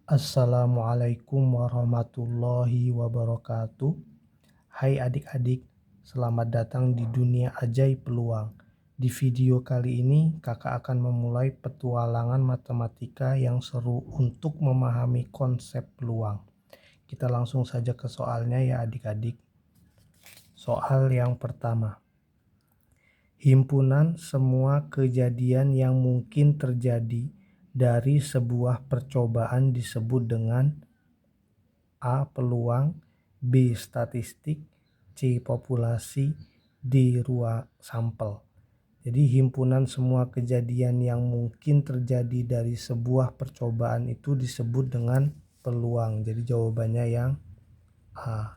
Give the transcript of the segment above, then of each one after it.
Assalamualaikum warahmatullahi wabarakatuh. Hai adik-adik, selamat datang di dunia ajaib peluang. Di video kali ini kakak akan memulai petualangan matematika yang seru untuk memahami konsep peluang. Kita langsung saja ke soalnya ya adik-adik. Soal yang pertama. Himpunan semua kejadian yang mungkin terjadi dari sebuah percobaan disebut dengan A. Peluang, B. Statistik, C. Populasi, D. Ruang sampel. Jadi himpunan semua kejadian yang mungkin terjadi dari sebuah percobaan itu disebut dengan peluang. Jadi jawabannya yang A.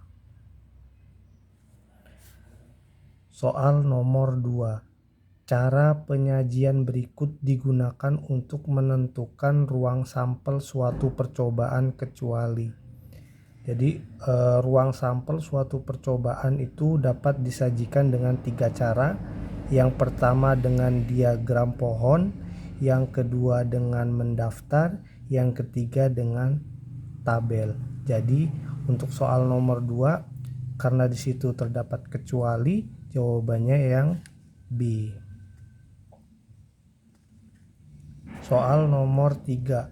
Soal nomor 2. Cara penyajian berikut digunakan untuk menentukan ruang sampel suatu percobaan kecuali. Jadi ruang sampel suatu percobaan itu dapat disajikan dengan 3 cara. Yang pertama dengan diagram pohon, yang kedua dengan mendaftar, yang ketiga dengan tabel. Jadi untuk soal nomor 2 karena di situ terdapat kecuali, jawabannya yang B. Soal nomor 3.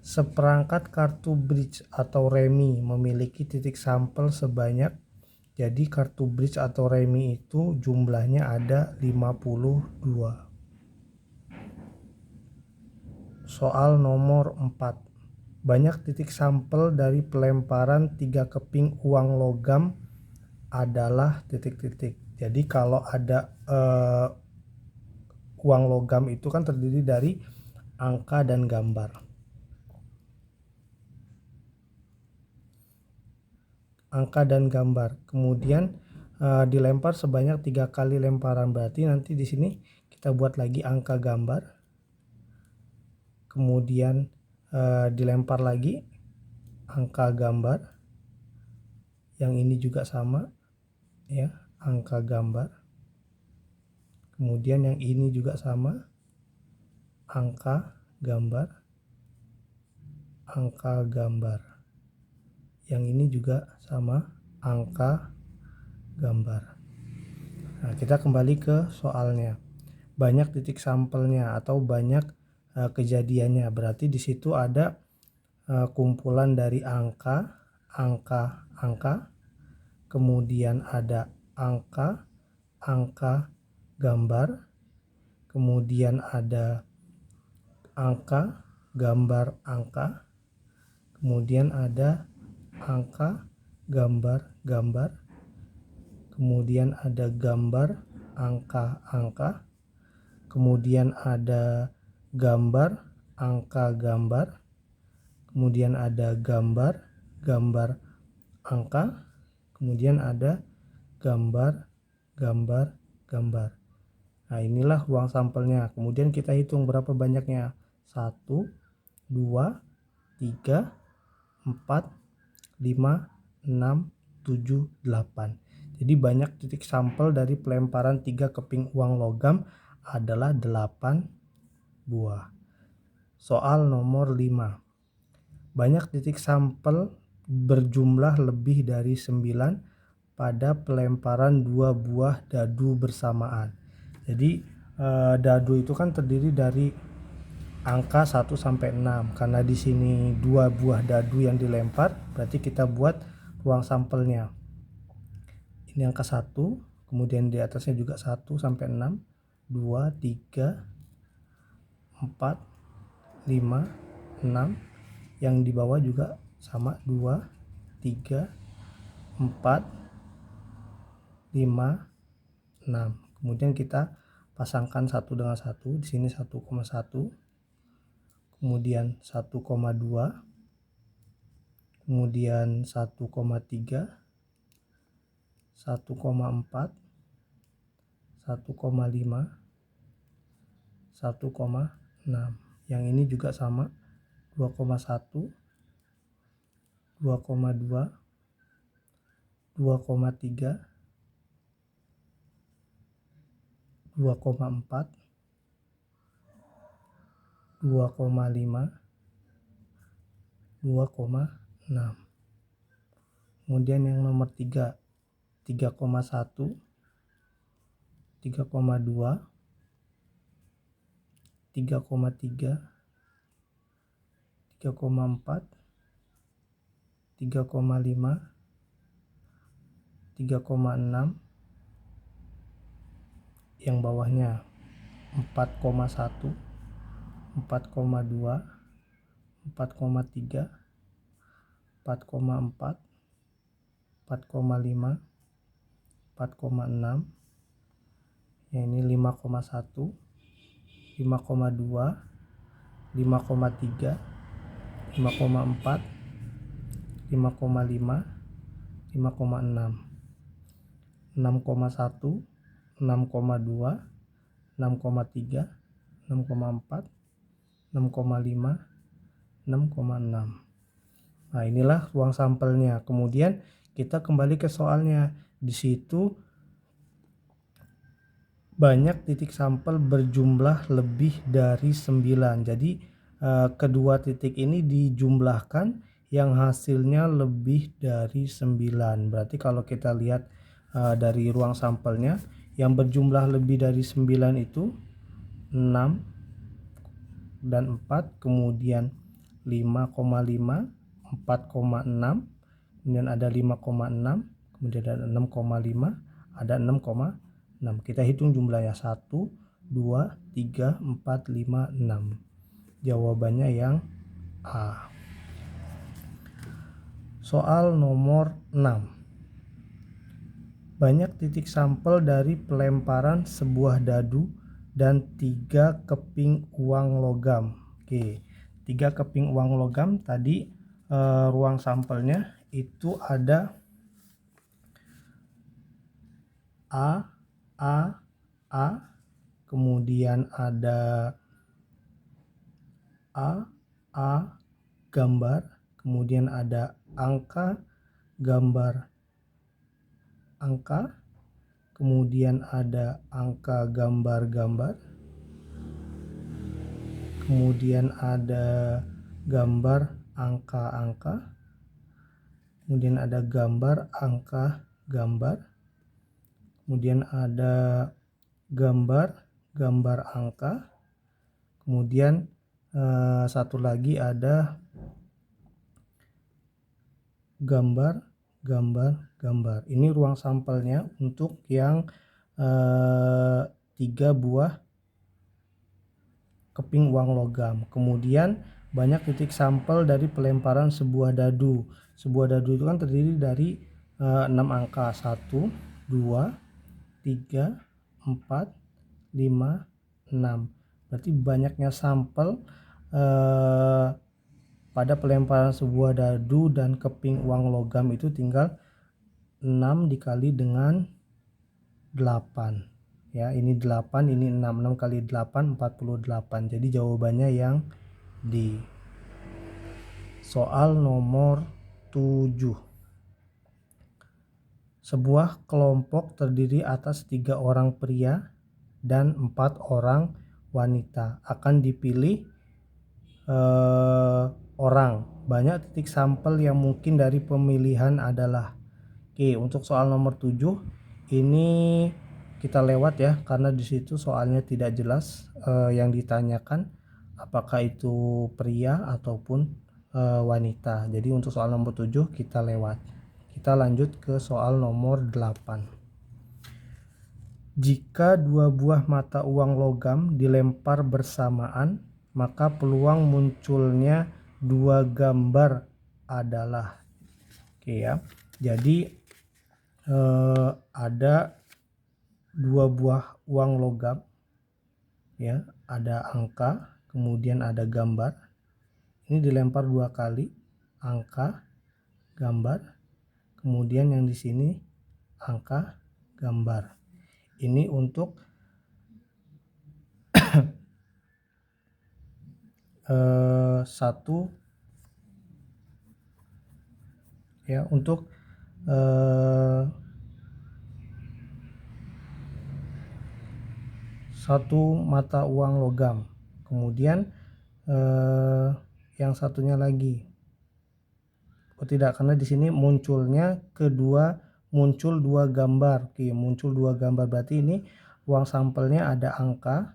Seperangkat kartu bridge atau remi memiliki titik sampel sebanyak. Jadi kartu bridge atau remi itu jumlahnya ada 52. Soal nomor 4. Banyak titik sampel dari pelemparan 3 keping uang logam adalah titik-titik. Jadi kalau ada uang logam itu kan terdiri dari angka dan gambar. Angka dan gambar. Kemudian dilempar sebanyak 3 kali lemparan. Berarti nanti di sini kita buat lagi angka gambar. Kemudian dilempar lagi angka gambar. Yang ini juga sama ya, angka gambar. Kemudian yang ini juga sama, angka gambar. Angka gambar. Yang ini juga sama, angka gambar. Nah, kita kembali ke soalnya. Banyak titik sampelnya atau banyak kejadiannya. Berarti di situ ada kumpulan dari angka, angka, kemudian ada angka, gambar, kemudian ada angka, gambar, angka, kemudian ada angka, gambar, kemudian ada gambar, angka, kemudian ada gambar, angka, gambar, kemudian ada gambar, angka, kemudian ada gambar. Nah, inilah ruang sampelnya. Kemudian kita hitung berapa banyaknya. 1, 2, 3, 4, 5, 6, 7, 8. Jadi banyak titik sampel dari pelemparan 3 keping uang logam adalah 8 buah. Soal nomor 5. Banyak titik sampel berjumlah lebih dari 9 pada pelemparan 2 buah dadu bersamaan. Jadi dadu itu kan terdiri dari angka 1 sampai 6. Karena di sini 2 buah dadu yang dilempar, berarti kita buat ruang sampelnya. Ini angka 1, kemudian di atasnya juga 1 sampai 6, 2, 3, 4, 5, 6. Yang di bawah juga sama, 2, 3, 4, 5, 6. Kemudian kita pasangkan satu dengan satu. Di sini 1,1, kemudian 1,2, kemudian 1,3, 1,4, 1,5, 1,6. Yang ini juga sama, 2,1, 2,2, 2,3, 2,4, 2,5, 2,6. Kemudian yang nomor 3, 3,1, 3,2, 3,3, 3,4, 3,5, 3,6, yang bawahnya 4,1, 4,2, 4,3, 4,4, 4,5, 4,6, yang ini 5,1, 5,2, 5,3, 5,4, 5,5, 5,6, 6,1, 6,2, 6,3, 6,4, 6,5, 6,6. Nah, inilah ruang sampelnya. Kemudian kita kembali ke soalnya. Di situ banyak titik sampel berjumlah lebih dari 9. Jadi kedua titik ini dijumlahkan yang hasilnya lebih dari 9. Berarti kalau kita lihat dari ruang sampelnya yang berjumlah lebih dari 9 itu 6 dan 4, kemudian 5,5, 4,6, kemudian ada 5,6, kemudian ada 6,5, ada 6,6. Kita hitung jumlahnya 1, 2, 3, 4, 5, 6. Jawabannya yang A. Soal nomor 6. Banyak titik sampel dari pelemparan sebuah dadu dan 3 keping uang logam. Oke, 3 keping uang logam tadi ruang sampelnya itu ada A, A, kemudian ada A, gambar, kemudian ada angka, gambar angka, kemudian ada angka, gambar, kemudian ada gambar angka, kemudian ada gambar angka, gambar, kemudian ada gambar angka, kemudian satu lagi ada gambar. Ini ruang sampelnya untuk yang 3 buah keping uang logam. Kemudian banyak titik sampel dari pelemparan sebuah dadu. Sebuah dadu itu kan terdiri dari 6 angka, 1, 2, 3, 4, 5, 6. Berarti banyaknya sampel pada pelemparan sebuah dadu dan keping uang logam itu tinggal 6 dikali dengan 8. Ya, ini 8, ini 6. 6 kali 8, 48. Jadi jawabannya yang D. Soal nomor 7. Sebuah kelompok terdiri atas 3 orang pria dan 4 orang wanita. Akan dipilih orang. Banyak titik sampel yang mungkin dari pemilihan adalah. Oke, untuk soal nomor 7 ini kita lewat ya, karena di situ soalnya tidak jelas yang ditanyakan apakah itu pria ataupun wanita. Jadi untuk soal nomor 7 kita lewat. Kita lanjut ke soal nomor 8. Jika 2 buah mata uang logam dilempar bersamaan, maka peluang munculnya 2 gambar adalah. Oke ya. Jadi ada 2 buah uang logam ya, ada angka, kemudian ada gambar. Ini dilempar 2 kali, angka, gambar, kemudian yang di sini angka, gambar. Ini untuk satu ya, untuk satu mata uang logam. Kemudian yang satunya lagi Oh tidak, karena di sini munculnya muncul dua gambar. Oke, muncul dua gambar berarti ini ruang sampelnya ada angka,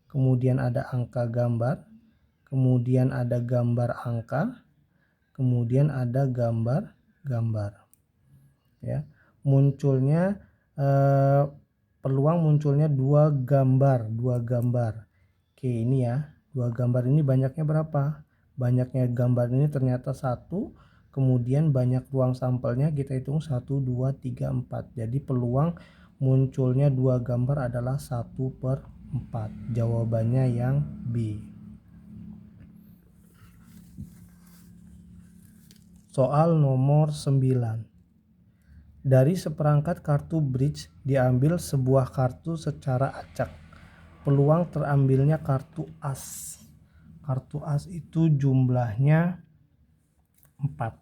kemudian ada angka gambar, kemudian ada gambar angka, kemudian ada gambar. Ya, munculnya peluang munculnya dua gambar. Oke, ini ya, dua gambar ini banyaknya berapa? Banyaknya gambar ini ternyata satu, kemudian banyak ruang sampelnya kita hitung 1, 2, 3, 4. Jadi peluang munculnya dua gambar adalah 1/4. Jawabannya yang B. Soal nomor 9. Dari seperangkat kartu bridge diambil sebuah kartu secara acak. Peluang terambilnya kartu as. Kartu as itu jumlahnya 4.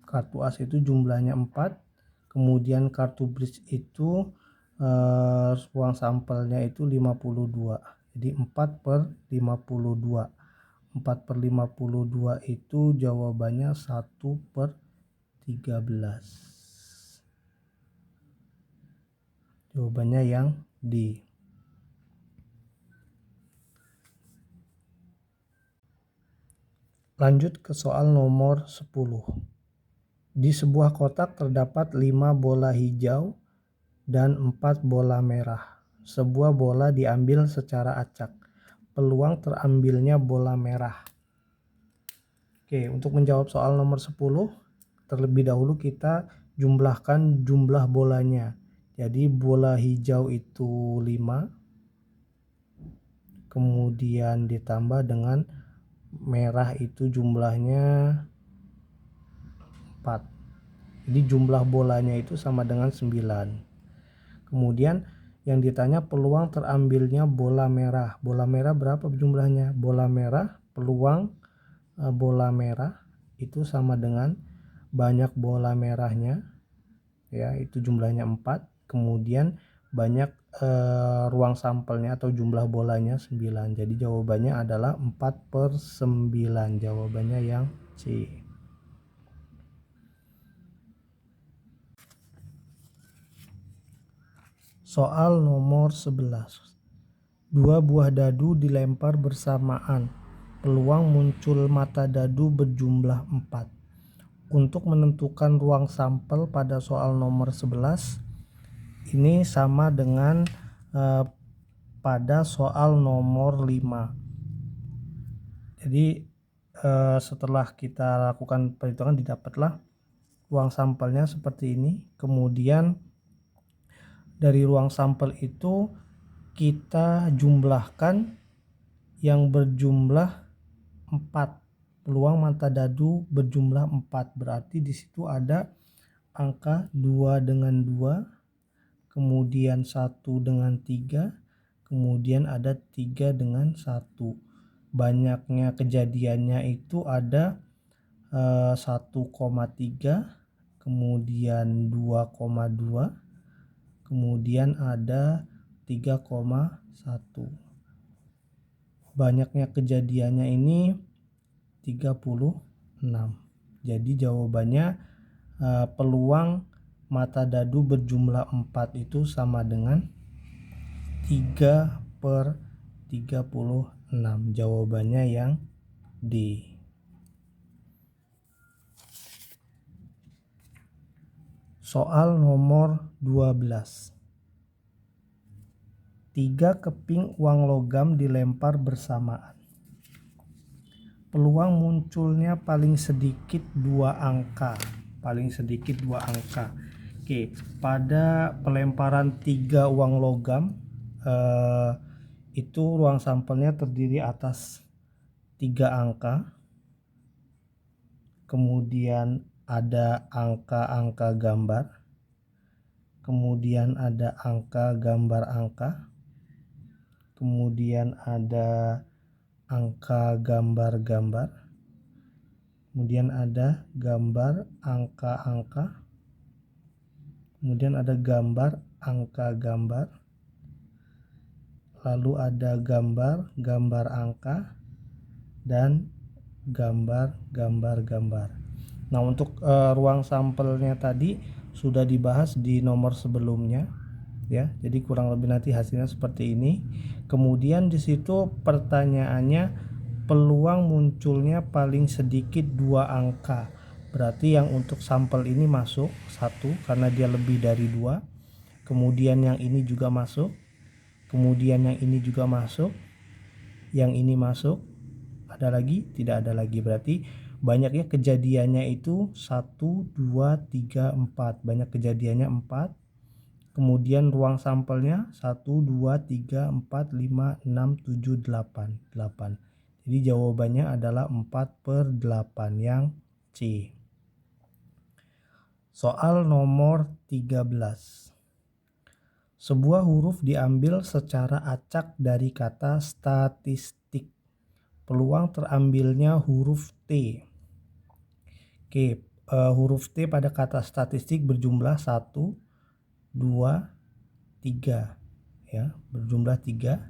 Kartu as itu jumlahnya 4. Kemudian kartu bridge itu ruang sampelnya itu 52. Jadi 4/52. 4/52 itu jawabannya 1/13. Jawabannya yang D. Lanjut ke soal nomor 10. Di sebuah kotak terdapat 5 bola hijau dan 4 bola merah. Sebuah bola diambil secara acak. Peluang terambilnya bola merah. Oke, untuk menjawab soal nomor 10, terlebih dahulu kita jumlahkan jumlah bolanya. Jadi bola hijau itu 5, kemudian ditambah dengan merah itu jumlahnya 4. Jadi jumlah bolanya itu sama dengan 9. Kemudian yang ditanya peluang terambilnya bola merah. Bola merah berapa jumlahnya? Bola merah, peluang bola merah itu sama dengan banyak bola merahnya, ya, itu jumlahnya 4. Kemudian banyak ruang sampelnya atau jumlah bolanya 9. Jadi jawabannya adalah 4/9. Jawabannya yang C. Soal nomor 11. 2 buah dadu dilempar bersamaan. Peluang muncul mata dadu berjumlah 4. Untuk menentukan ruang sampel pada soal nomor 11 ini sama dengan pada soal nomor 5. Jadi setelah kita lakukan perhitungan didapatlah ruang sampelnya seperti ini. Kemudian dari ruang sampel itu kita jumlahkan yang berjumlah 4. Peluang mata dadu berjumlah 4. Berarti di situ ada angka 2 dengan 2, kemudian 1 dengan 3, kemudian ada 3 dengan 1. Banyaknya kejadiannya itu ada 1,3, kemudian 2,2, kemudian ada 3,1. Banyaknya kejadiannya ini 36. Jadi jawabannya peluang mata dadu berjumlah 4 itu sama dengan 3/36. Jawabannya yang D. Soal nomor 12. 3 keping uang logam dilempar bersamaan. Peluang munculnya paling sedikit 2 angka. Oke, pada pelemparan 3 uang logam itu ruang sampelnya terdiri atas 3 angka. Kemudian ada angka-angka gambar, kemudian ada angka gambar angka, kemudian ada angka gambar-gambar, kemudian ada gambar angka-angka, kemudian ada gambar angka gambar, lalu ada gambar, gambar angka, dan gambar. Nah, untuk ruang sampelnya tadi sudah dibahas di nomor sebelumnya ya. Jadi kurang lebih nanti hasilnya seperti ini. Kemudian di situ pertanyaannya, peluang munculnya paling sedikit 2 angka. Berarti yang untuk sampel ini masuk 1 karena dia lebih dari 2. Kemudian yang ini juga masuk. Kemudian yang ini juga masuk. Yang ini masuk. Ada lagi? Tidak ada lagi. Berarti banyaknya kejadiannya itu 1, 2, 3, 4. Banyak kejadiannya 4. Kemudian ruang sampelnya 1, 2, 3, 4, 5, 6, 7, 8. Jadi jawabannya adalah 4/8 yang C. Soal nomor 13. Sebuah huruf diambil secara acak dari kata statistik. Peluang terambilnya huruf T. Oke, huruf T pada kata statistik berjumlah 1, 2, 3 ya, berjumlah 3.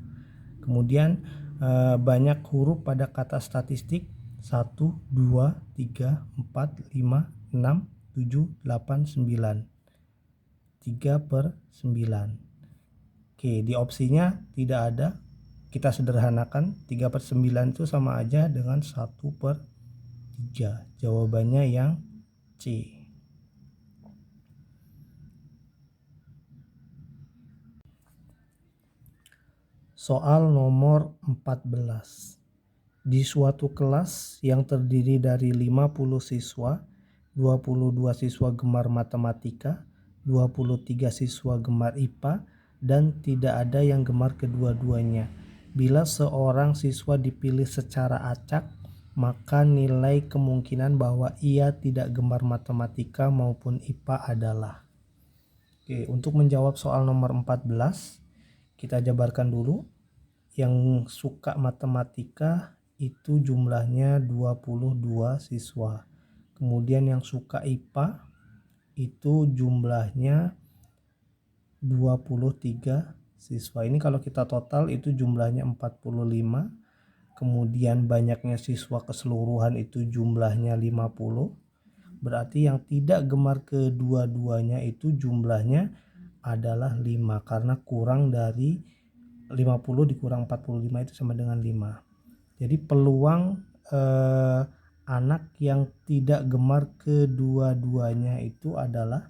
Kemudian banyak huruf pada kata statistik 1, 2, 3, 4, 5, 6, 7, 8, 9. 3/9. Oke, di opsinya tidak ada. Kita sederhanakan, 3/9 itu sama aja dengan 1/3. Jawabannya yang C. Soal nomor 14. Di suatu kelas yang terdiri dari 50 siswa, 22 siswa gemar matematika, 23 siswa gemar IPA, dan tidak ada yang gemar kedua-duanya. Bila seorang siswa dipilih secara acak, maka nilai kemungkinan bahwa ia tidak gemar matematika maupun IPA adalah. Oke, untuk menjawab soal nomor 14, kita jabarkan dulu. Yang suka matematika itu jumlahnya 22 siswa. Kemudian yang suka IPA itu jumlahnya 23 siswa. Ini kalau kita total itu jumlahnya 45. Kemudian banyaknya siswa keseluruhan itu jumlahnya 50. Berarti yang tidak gemar kedua-duanya itu jumlahnya adalah 5 karena kurang dari 50 dikurang 45 itu sama dengan 5. Jadi peluang anak yang tidak gemar kedua-duanya itu adalah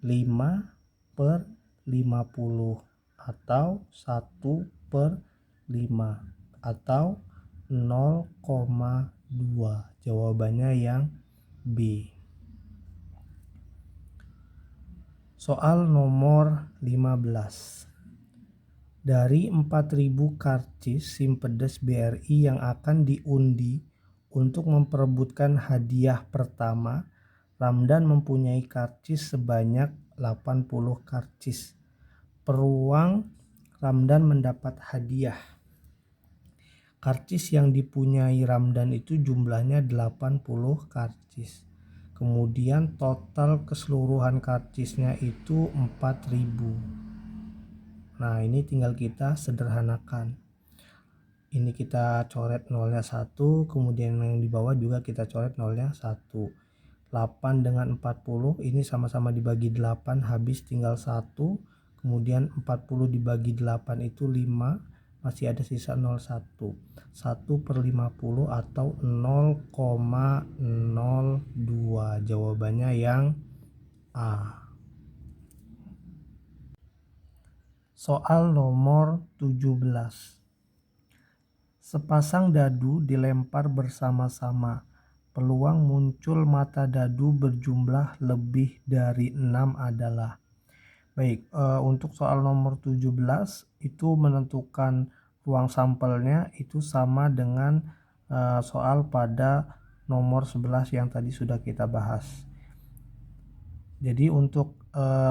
5/50 atau 1/5 atau 0,2. Jawabannya yang B. Soal nomor 15. Dari 4.000 karcis Simpedes BRI yang akan diundi untuk memperebutkan hadiah pertama, Ramdan mempunyai karcis sebanyak 80 karcis. Peluang Ramdan mendapat hadiah karcis yang dipunyai Ramdan itu jumlahnya 80 karcis. Kemudian total keseluruhan karcisnya itu 4.000. Nah, ini tinggal kita sederhanakan. Ini kita coret nolnya 1, kemudian yang di bawah juga kita coret nolnya 1. 8 dengan 40 ini sama-sama dibagi 8, habis tinggal 1. Kemudian 40 dibagi 8 itu 5, masih ada sisa 01. 1/50 atau 0,02. Jawabannya yang A. Soal nomor 17. Sepasang dadu dilempar bersama-sama. Peluang muncul mata dadu berjumlah lebih dari 6 adalah. Baik, untuk soal nomor 17 itu menentukan ruang sampelnya itu sama dengan soal pada nomor 11 yang tadi sudah kita bahas. Jadi untuk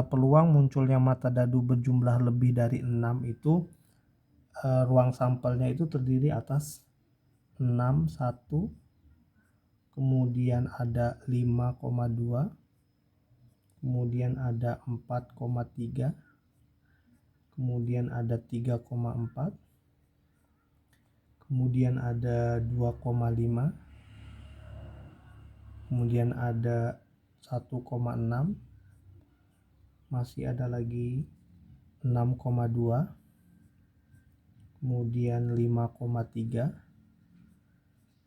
peluang munculnya mata dadu berjumlah lebih dari 6 itu ruang sampelnya itu terdiri atas 6, 1, kemudian ada 5,2, kemudian ada 4,3, kemudian ada 3,4, kemudian ada 2,5, kemudian ada 1,6, masih ada lagi 6,2, kemudian 5,3,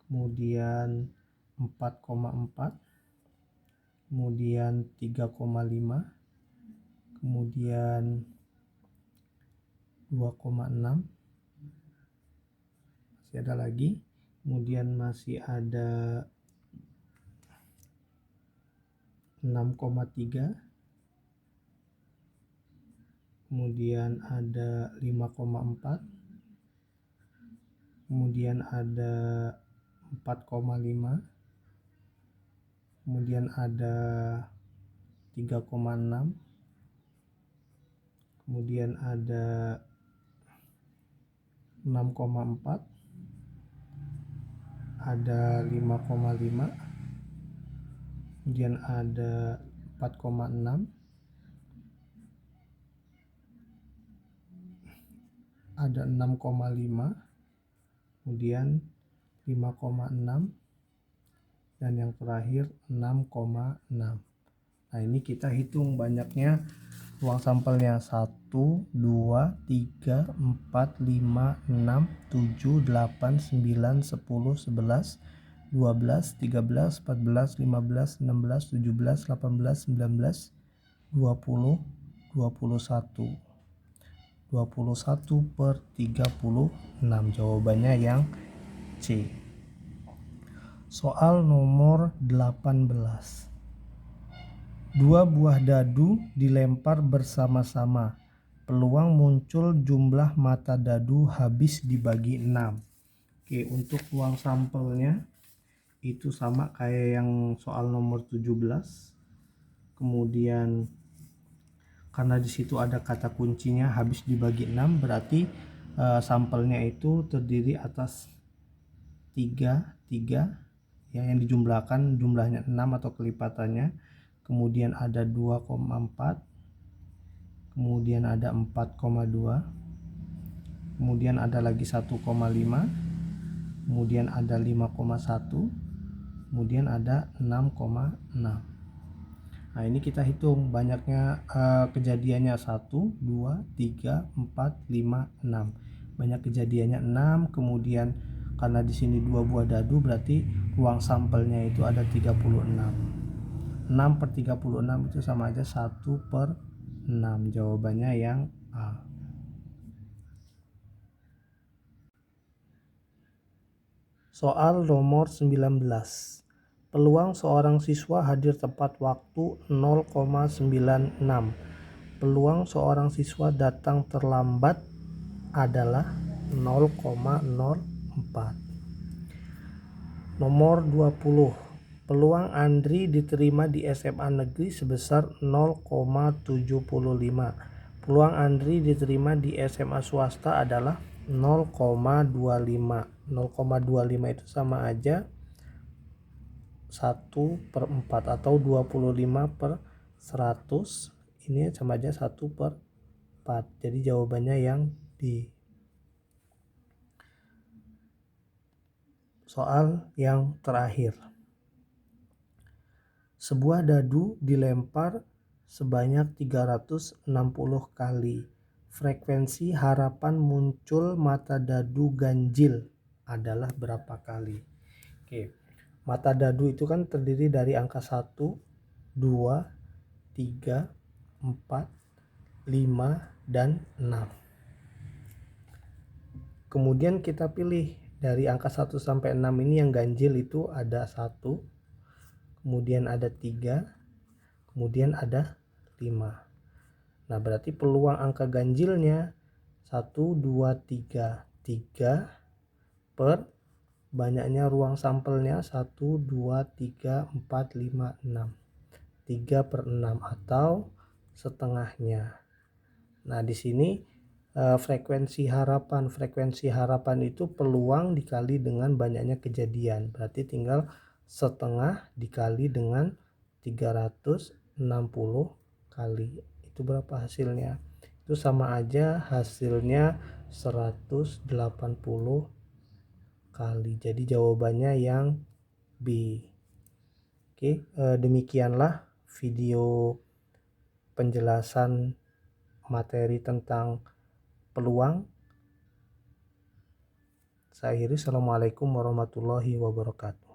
kemudian 4,4, kemudian 3,5, kemudian 2,6, masih ada lagi, kemudian masih ada 6,3, kemudian ada 5,4, kemudian ada 4,5, kemudian ada 3,6, kemudian ada 6,4, ada 5,5, kemudian ada 4,6, ada 6,5, kemudian 5,6, dan yang terakhir 6,6. Nah, ini kita hitung banyaknya ruang sampelnya. 1, 2, 3, 4, 5, 6, 7, 8, 9, 10, 11, 12, 13, 14, 15, 16, 17, 18, 19, 20, 21. 21 per 36. Jawabannya yang C. Soal nomor 18. Dua buah dadu dilempar bersama-sama. Peluang muncul jumlah mata dadu habis dibagi 6. Oke, untuk ruang sampelnya itu sama kayak yang soal nomor 17. Kemudian karena di situ ada kata kuncinya habis dibagi 6, berarti sampelnya itu terdiri atas 3 ya, yang dijumlahkan jumlahnya 6 atau kelipatannya. Kemudian ada 2,4, kemudian ada 4,2, kemudian ada lagi 1,5, kemudian ada 5,1, kemudian ada 6,6. Nah, ini kita hitung banyaknya kejadiannya 1, 2, 3, 4, 5, 6. Banyak kejadiannya 6, kemudian karena di sini 2 buah dadu berarti ruang sampelnya itu ada 36. 6 per 36 itu sama aja 1 per 6. Jawabannya yang A. Soal nomor 19. Peluang seorang siswa hadir tepat waktu 0,96. Peluang seorang siswa datang terlambat adalah 0,04. Nomor 20. Peluang Andri diterima di SMA negeri sebesar 0,75. Peluang Andri diterima di SMA swasta adalah 0,25. 0,25 itu sama aja 1/4 atau 25 per 100. Ini sama aja 1/4. Jadi jawabannya yang D. Soal yang terakhir. Sebuah dadu dilempar sebanyak 360 kali. Frekuensi harapan muncul mata dadu ganjil adalah berapa kali? Oke. Mata dadu itu kan terdiri dari angka 1, 2, 3, 4, 5, dan 6. Kemudian kita pilih dari angka 1 sampai 6 ini yang ganjil itu ada 1, kemudian ada 3, kemudian ada 5. Nah, berarti peluang angka ganjilnya 1, 2, 3. 3 per banyaknya ruang sampelnya 1, 2, 3, 4, 5, 6. 3 per 6 atau setengahnya. Nah, di sini frekuensi harapan itu peluang dikali dengan banyaknya kejadian. Berarti tinggal setengah dikali dengan 360 kali. Itu berapa hasilnya? Itu sama aja hasilnya 180 kali. Jadi jawabannya yang B. Oke, demikianlah video penjelasan materi tentang peluang. Saya akhiri. Assalamualaikum warahmatullahi wabarakatuh.